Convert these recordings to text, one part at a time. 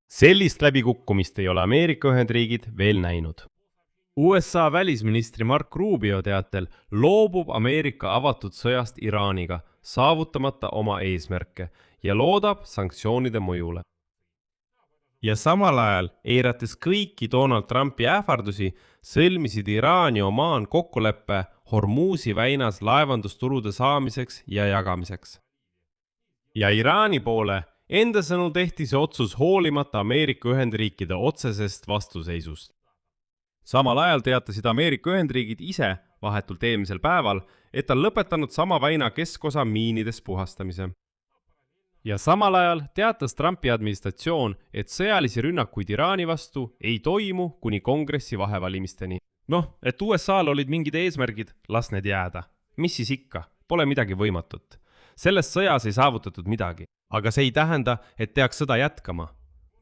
Sellist läbikukkumist ei ole Ameerika Ühendriigid veel näinud. USA välisministri Mark Rubio teatel loobub Ameerika avatud sõjast Iraaniga, saavutamata oma eesmärke ja loodab sanktsioonide mõjule. Ja samal ajal, eirates kõiki Donald Trumpi ähvardusi, sõlmisid Iraan ja Omaan kokkuleppe Hormuzi väinas laevandustulude saamiseks ja jagamiseks. Ja Iraani poole enda sõnul tehti see otsus hoolimata Ameerika Ühendriikide otsesest vastuseisust. Samal ajal teatasid Ameerika Ühendriigid ise vahetult eelmisel päeval, et on lõpetanud sama väina keskosa miinides puhastamise. Ja samal ajal teatas Trumpi administratsioon, et sõjalisi rünnakuid Iraani vastu ei toimu kuni kongressi vahevalimisteni. Et USA'l olid mingid eesmärgid, las need jääda. Mis siis ikka? Pole midagi võimatut. Selles sõjas ei saavutatud midagi, aga see ei tähenda, et peaks sõda jätkama.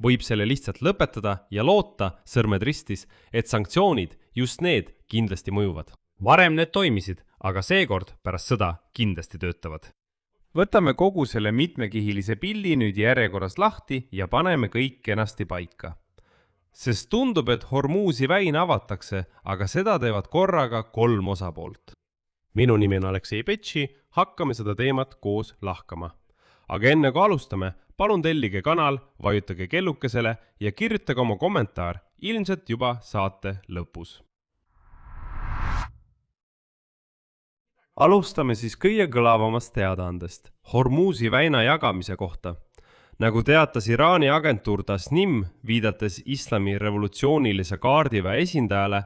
Võib selle lihtsalt lõpetada ja loota, sõrmed ristis, et sanktsioonid, just need, kindlasti mõjuvad. Varem need toimisid, aga seekord pärast sõda kindlasti töötavad. Võtame kogu selle mitmekihilise pilli nüüd järjekorras lahti ja paneme kõik kenasti paika. Sest tundub, et Hormuzi väin avatakse, aga seda teevad korraga 3 osapoolt. Minu nimi on Aleksei Petši, hakkame seda teemat koos lahkama. Aga enne kui alustame, palun tellige kanal, vajutage kellukesele ja kirjutage oma kommentaar, ilmselt juba saate lõpus. Alustame siis kõige kõlavamast teadaandest, Hormuzi väina jagamise kohta. Nagu teatas Iraani agentuur Tasnim, viidates islami revolutsioonilise kaardiväe esindajale,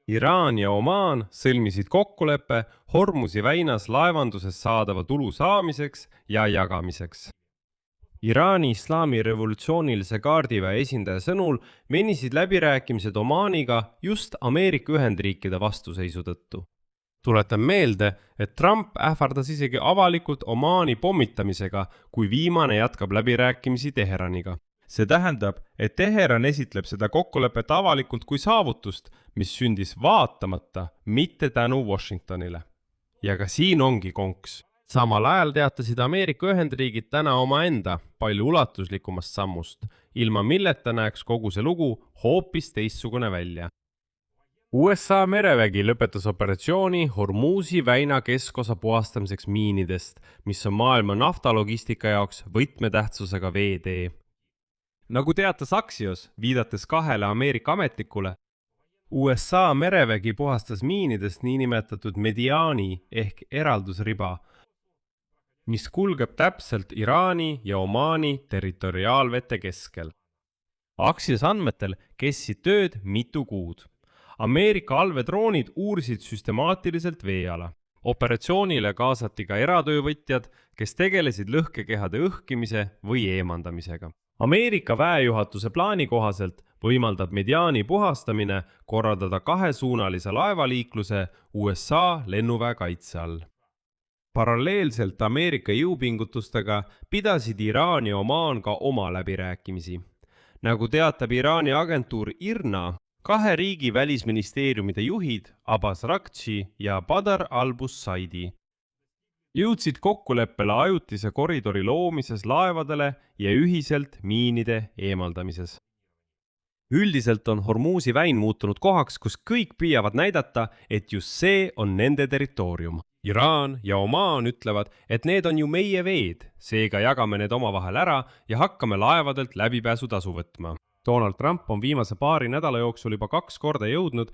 Iraan ja Omaan sõlmisid kokkuleppe Hormuzi väinas laevanduses saadava tulu saamiseks ja jagamiseks. Iraani islami revolutsioonilise kaardiväe esindaja sõnul venisid läbirääkimised Omaaniga just Ameerika Ühendriikide vastuseisu tõttu. Tuletan meelde, et Trump ähvardas isegi avalikult Omaani pommitamisega, kui viimane jätkab läbirääkimisi Teheraniga. See tähendab, et Teheran esitleb seda kokkulepet avalikult kui saavutust, mis sündis vaatamata, mitte tänu Washingtonile. Ja ka siin ongi konks. Samal ajal teatasid Ameerika Ühendriigid täna omaenda palju ulatuslikumast sammust, ilma milleta näeks kogu see lugu hoopis teistsugune välja. USA merevägi lõpetas operatsiooni Hormuzi väina keskosa puhastamiseks miinidest, mis on maailma naftalogistika jaoks võtmetähtsusega veetee. Nagu teatas Axios, viidates 2 Ameerika ametnikule, USA merevägi puhastas miinidest niinimetatud mediaani ehk eraldusriba, mis kulgeb täpselt Iraani ja Omaani territoriaalvete keskel. Axios andmetel kestsid tööd mitu kuud. Ameerika allvedroonid uurisid süstemaatiliselt veeala. Operatsioonile kaasati ka eratöövõtjad, kes tegelesid lõhkekehade õhkimise või eemandamisega. Ameerika väejuhatuse plaani kohaselt võimaldab mediaani puhastamine korraldada 2-suunalise laevaliikluse USA lennuväe kaitse all. Paralleelselt Ameerika jõupingutustega pidasid Iraan ja Omaan ka oma läbirääkimisi. Nagu teatab Iraani agentuur IRNA, 2 riigi välisministeeriumide juhid Abbas Rakchi ja Badr al-Bussaidi jõudsid kokkuleppele ajutise koridori loomises laevadele ja ühiselt miinide eemaldamises. Üldiselt on Hormuzi väin muutunud kohaks, kus kõik püüavad näidata, et just see on nende territoorium. Iraan ja Omaan ütlevad, et need on ju meie veed, seega jagame need omavahel ära ja hakkame laevadelt läbipääsutasu võtma. Donald Trump on viimase 2 nädala jooksul juba 2 korda jõudnud,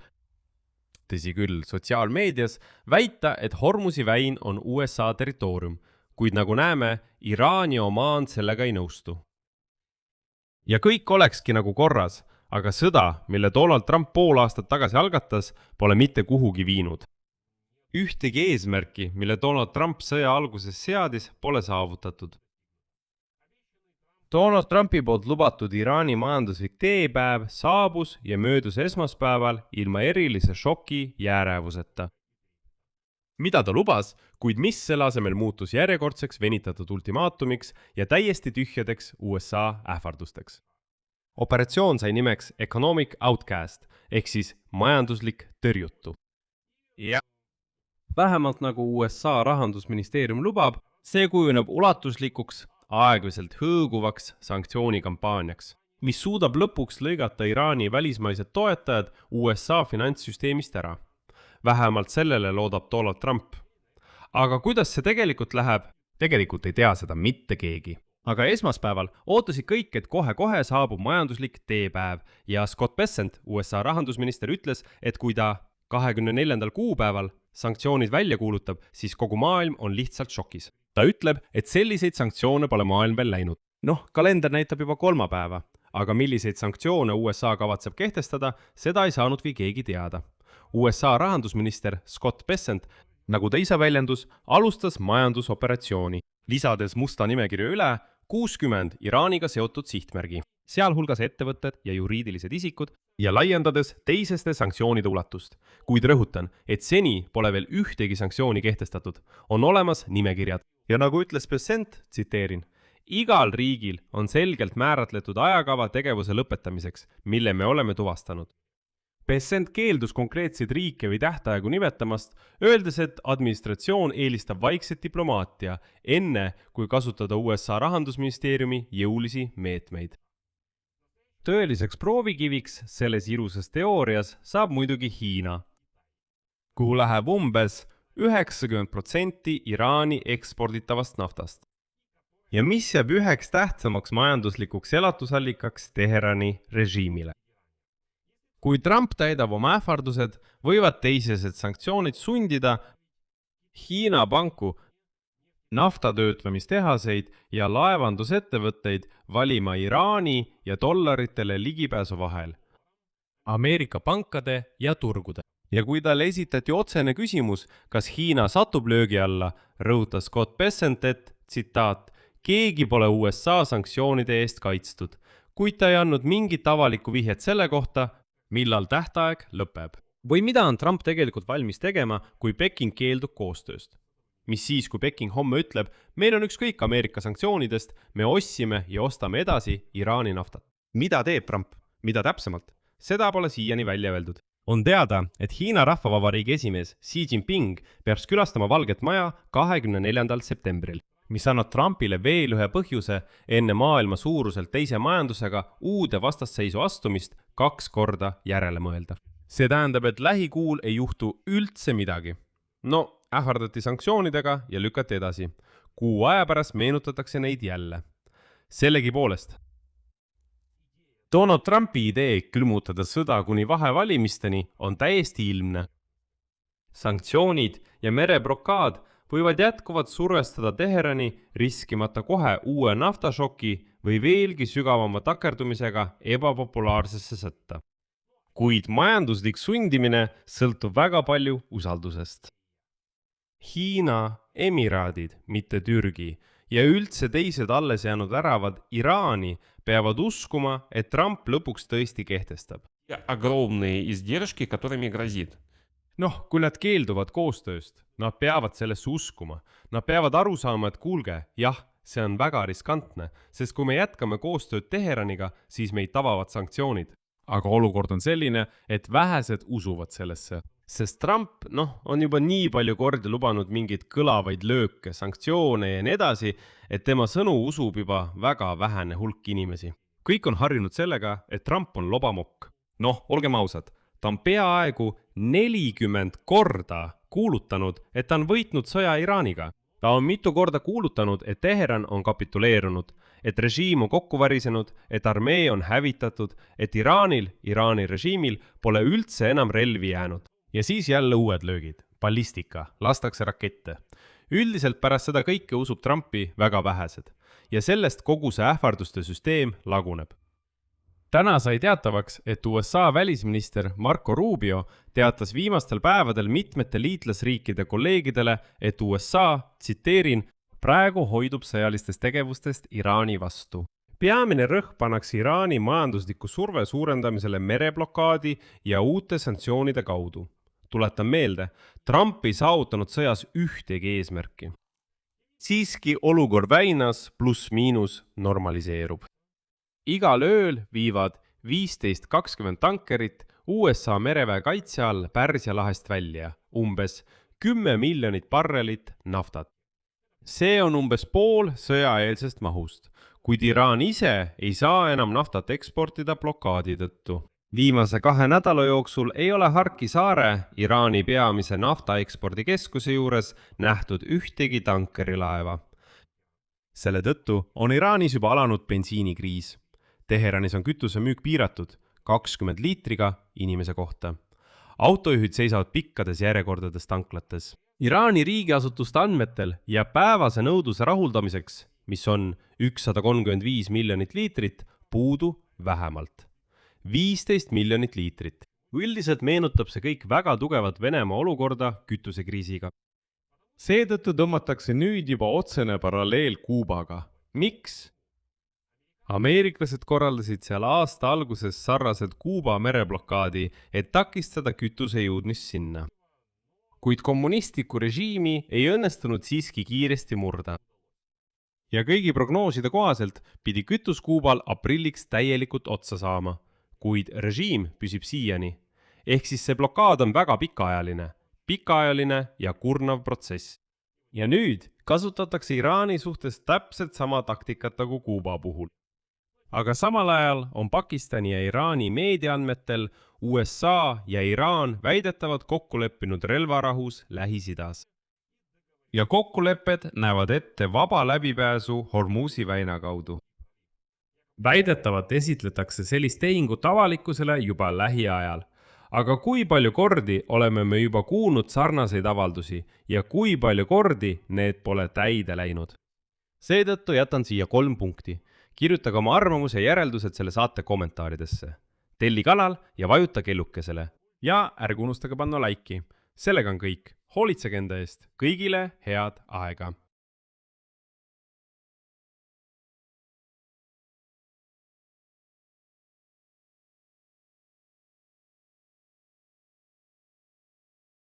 tõsi küll, sotsiaalmeedias, väita, et Hormuzi väin on USA territoorium, kuid nagu näeme, Iraan ja Omaan sellega ei nõustu. Ja kõik olekski nagu korras, aga sõda, mille Donald Trump pool aastat tagasi algatas, pole mitte kuhugi viinud. Ühtegi eesmärki, mille Donald Trump sõja alguses seadis, pole saavutatud. Donald Trumpi poolt lubatud Iraani majanduslik teepäev saabus ja möödus esmaspäeval ilma erilise šoki jäärevuseta. Mida ta lubas, kuid mis selle asemel muutus järjekordseks venitatud ultimaatumiks ja täiesti tühjadeks USA ähvardusteks. Operatsioon sai nimeks Economic Outcast ehk siis majanduslik tõrjutu. Ja vähemalt nagu USA rahandusministeerium lubab, see kujuneb ulatuslikuks, aeglaselt hõõguvaks sanktsioonika kampaaniaks. mis suudab lõpuks lõigata Iraani välismaised toetajad USA finantssüsteemist ära. Vähemalt sellele loodab Donald Trump. Aga kuidas see tegelikult läheb? Tegelikult ei tea seda mitte keegi. Aga esmaspäeval ootasid kõik, et kohe-kohe saabub majanduslik teepäev ja Scott Bessent, USA rahandusminister, ütles, et kui ta 24. kuupäeval sanktsioonid välja kuulutab, siis kogu maailm on lihtsalt šokis. Ta ütleb, et selliseid sanktsioone pole maailm veel läinud. Kalender näitab juba kolmapäeva, aga milliseid sanktsioone USA kavatseb kehtestada, seda ei saanudki keegi teada. USA rahandusminister Scott Bessent, nagu ta ise väljendus, alustas majandusoperatsiooni, lisades musta nimekirja üle 60 Iraaniga seotud sihtmärgi, sealhulgas ettevõtted ja juriidilised isikud, ja laiendades teiseste sanktsioonide ulatust. Kuid rõhutan, et seni pole veel ühtegi sanktsiooni kehtestatud, on olemas nimekirjad. Ja nagu ütles Bessent, tsiteerin, igal riigil on selgelt määratletud ajakava tegevuse lõpetamiseks, mille me oleme tuvastanud. Bessent keeldus konkreetseid riike või tähtaegu nimetamast, öeldes, et administratsioon eelistab vaikset diplomaatia, enne kui kasutada USA rahandusministeeriumi jõulisi meetmeid. Tõeliseks proovikiviks selles ilusas teoorias saab muidugi Hiina, kuhu läheb umbes 90% Iraani eksporditavast naftast. Ja mis jääb üheks tähtsamaks majanduslikuks elatusallikaks Teherani režiimile. Kui Trump täidab oma ähvardused, võivad teised sanktsioonid sundida Hiina panku, naftatöötlemistehaseid ja laevandusettevõtteid valima Iraani ja dollaritele ligipääsu vahel, Ameerika pankade ja turgude. Ja kui talle esitati otsene küsimus, kas Hiina satub löögi alla, rõhutas Scott Bessent, et, tsitaat, keegi pole USA sanktsioonide eest kaitstud, kuid ta ei andnud mingit avalikku vihjet selle kohta, millal tähtaeg lõpeb. Või mida on Trump tegelikult valmis tegema, kui Peking keeldub koostööst? Mis siis, kui Peking homme ütleb, meil on ükskõik Ameerika sanktsioonidest, me ostsime ja ostame edasi Iraani naftat. Mida teeb Trump? Mida täpsemalt? Seda pole siiani välja öeldud. On teada, et Hiina Rahvavabariigi esimees Xi Jinping peaks külastama Valget Maja 24. septembril, mis annab Trumpile veel ühe põhjuse enne maailma suuruselt teise majandusega uude vastasseisu astumist 2 korda järele mõelda. See tähendab, et lähikuul ei juhtu üldse midagi. Ähvardati sanktsioonidega ja lükati edasi. Kuu aja pärast meenutatakse neid jälle. Sellegipoolest. Donald Trumpi idee külmutada sõda kuni vahevalimisteni on täiesti ilmne. Sanktsioonid ja mereblokaad võivad jätkuvalt survestada Teherani riskimata kohe uue naftašoki või veelgi sügavama takerdumisega ebapopulaarsesse sõtta. Kuid majanduslik sundimine sõltub väga palju usaldusest. Hiina, Emiraadid, mitte Türgi, ja üldse teised alles jäänud äravad Iraani peavad uskuma, et Trump lõpuks tõesti kehtestab. Огромные издержки, которыми грозит. Kui nad keelduvad koostööst, nad peavad sellesse uskuma. Nad peavad aru saama, et kuulge, jah, see on väga riskantne, sest kui me jätkame koostööd Teheraniga, siis meid tabavad sanktsioonid. Aga olukord on selline, et vähesed usuvad sellesse. Sest Trump, on juba nii palju kordi lubanud mingeid kõlavaid lööke, sanktsioone ja nii edasi, et tema sõnu usub juba väga vähene hulk inimesi. Kõik on harjunud sellega, et Trump on lobamokk. Olgem ausad, ta on peaaegu 40 korda kuulutanud, et ta on võitnud sõja Iraaniga. Ta on mitu korda kuulutanud, et Teheran on kapituleerunud, et režiim on kokku varisenud, et armee on hävitatud, et Iraani režiimil pole üldse enam relvi jäänud. Ja siis jälle uued löögid, ballistika, lastakse rakette. Üldiselt pärast seda kõike usub Trumpi väga vähesed ja sellest kogu see ähvarduste süsteem laguneb. Täna sai teatavaks, et USA välisminister Marco Rubio teatas viimastel päevadel mitmete liitlasriikide kolleegidele, et USA, tsiteerin, praegu hoidub sõjalistest tegevustest Iraani vastu. Peamine rõhk pannakse Iraani majandusliku surve suurendamisele mereblokaadi ja uute sanktsioonide kaudu. Tuletan meelde, Trump ei saavutanud sõjas ühtegi eesmärki. Siiski olukord väinas pluss-miinus normaliseerub. Igal ööl viivad 15-20 tankerit USA mereväe kaitse all Pärsia lahest välja, umbes 10 miljonit barrelit naftat. See on umbes pool sõjaeelsest mahust. kuid Iraan ise ei saa enam naftat eksportida blokaadi tõttu. Viimase 2 nädala jooksul ei ole Harki saare, Iraani peamise naftaekspordikeskuse juures nähtud ühtegi tankerilaeva. Selle tõttu on Iraanis juba alanud bensiinikriis. Teheranis on kütuse müük piiratud 20 liitriga inimese kohta. Autojuhid seisavad pikkades järjekordades tanklates. Iraani riigiasutuste andmetel jääb päevase nõudluse rahuldamiseks, mis on 135 miljonit liitrit, puudu vähemalt 15 miljonit liitrit. Üldiselt meenutab see kõik väga tugevat Venemaa olukorda kütusekriisiga. Seetõttu tõmmatakse nüüd juba otsene paralleel Kuubaga. Miks? Ameeriklased korraldasid seal aasta alguses sarnased Kuuba mereblokaadi, et takistada kütuse jõudmist sinna. Kuid kommunistliku režiimi ei õnnestunud siiski kiiresti murda. Ja kõigi prognooside kohaselt pidi kütus Kuubal aprilliks täielikult otsa saama, kuid režiim püsib siiani. Ehk siis see blokaad on väga pikaajaline ja kurnav protsess. Ja nüüd kasutatakse Iraani suhtes täpselt sama taktikat nagu Kuuba puhul. Aga samal ajal on Pakistani ja Iraani meediaandmetel USA ja Iraan väidetavad kokku leppinud relvarahus Lähis-Idas. Ja kokkulepped näevad ette vaba läbipääsu Hormuzi väina kaudu. Väidetavalt esitletakse sellist tehingut avalikkusele juba lähiajal. Aga kui palju kordi oleme me juba kuulnud sarnaseid avaldusi ja kui palju kordi need pole täide läinud? Seetõttu jätan siia 3 punkti. Kirjutage oma arvamus ja järeldused selle saate kommentaaridesse. Telli kanal ja vajuta kellukesele. Ja ärge unustage panna laiki. Sellega on kõik. Hoolitsege enda eest. Kõigile head aega.